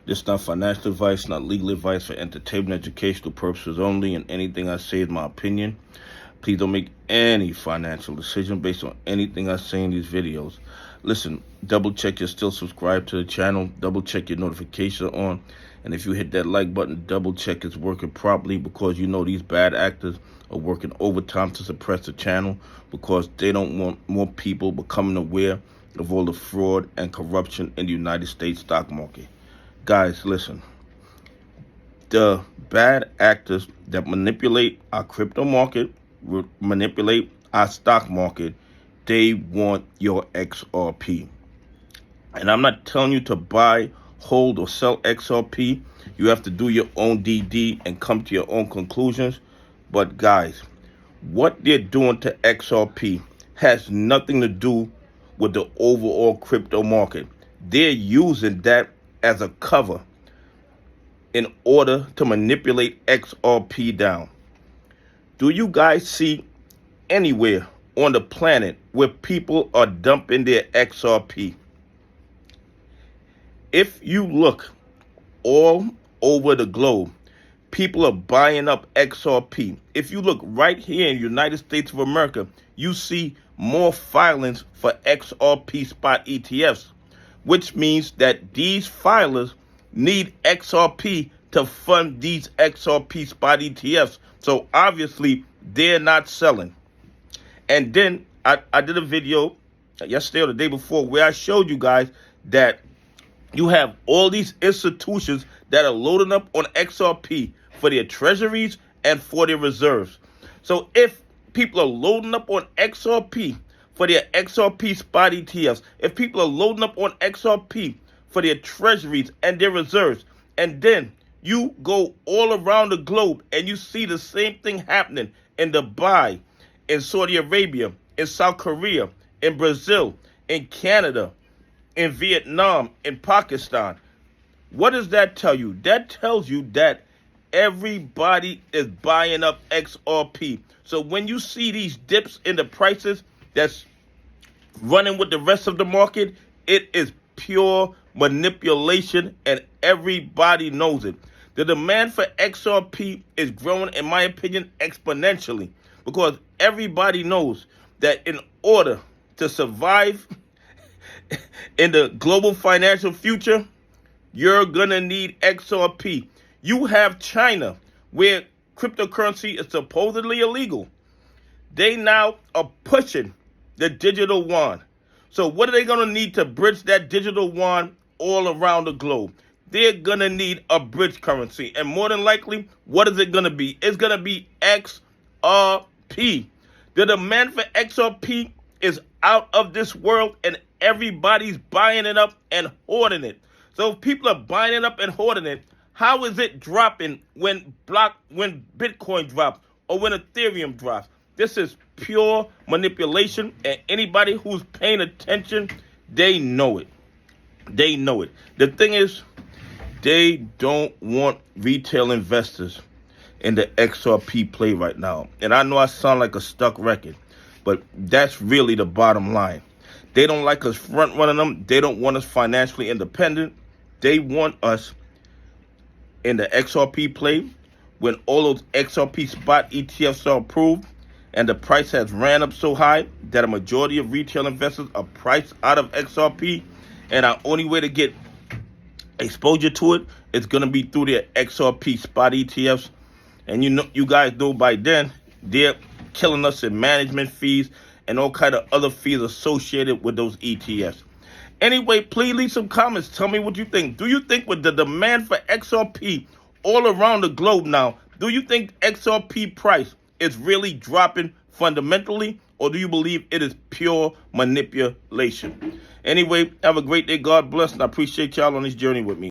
This is not financial advice, not legal advice, for entertainment, educational purposes only, and anything I say is my opinion. Please don't make any financial decision based on anything I say in these videos. Listen, double check you're still subscribed to the channel, double check your notifications on, and if you hit that like button, double check it's working properly, because you know these bad actors are working overtime to suppress the channel because they don't want more people becoming aware of all the fraud and corruption in the United States stock market. Guys, listen, the bad actors that manipulate our crypto market, manipulate our stock market, they want your XRP. And I'm not telling you to buy, hold, or sell XRP. You have to do your own DD and come to your own conclusions. But guys, what they're doing to XRP has nothing to do with the overall crypto market. They're using that as a cover in order to manipulate XRP down. Do you guys see anywhere on the planet where people are dumping their XRP? If you look all over the globe, people are buying up XRP. If you look right here in the United States of America, you see more filings for XRP spot ETFs, which means that these filers need XRP to fund these XRP spot ETFs. So obviously they're not selling. And then I did a video yesterday or the day before where I showed you guys that you have all these institutions that are loading up on XRP for their treasuries and for their reserves. So if people are loading up on XRP for their XRP spot ETFs, if people are loading up on XRP for their treasuries and their reserves, and then you go all around the globe and you see the same thing happening in Dubai, in Saudi Arabia, in South Korea, in Brazil, in Canada, in Vietnam, in Pakistan, what does that tell you? That tells you that everybody is buying up XRP. So when you see these dips in the prices that's running with the rest of the market, it is pure manipulation, and everybody knows it. The demand for XRP is growing, in my opinion, exponentially, because everybody knows that in order to survive in the global financial future, you're going to need XRP. You have China, where cryptocurrency is supposedly illegal. They now are pushing the digital yuan. So what are they going to need to bridge that digital yuan all around the globe? They're going to need a bridge currency. And more than likely, what is it going to be? It's going to be XRP. The demand for XRP is out of this world, and everybody's buying it up and hoarding it. So if people are buying it up and hoarding it, how is it dropping when Bitcoin drops or when Ethereum drops? This is pure manipulation, and anybody who's paying attention, they know it. They know it. The thing is, they don't want retail investors in the XRP play right now. And I know I sound like a stuck record, but that's really the bottom line. They don't like us front running them. They don't want us financially independent. They want us in the XRP play when all those XRP spot ETFs are approved and the price has ran up so high that a majority of retail investors are priced out of XRP, and our only way to get exposure to it is going to be through their XRP spot ETFs. And you guys know by then they're killing us in management fees and all kind of other fees associated with those ETFs. Anyway, please leave some comments. Tell me what you think. Do you think with the demand for XRP all around the globe now, do you think XRP price is really dropping fundamentally, or do you believe it is pure manipulation? Anyway, have a great day. God bless, and I appreciate y'all on this journey with me.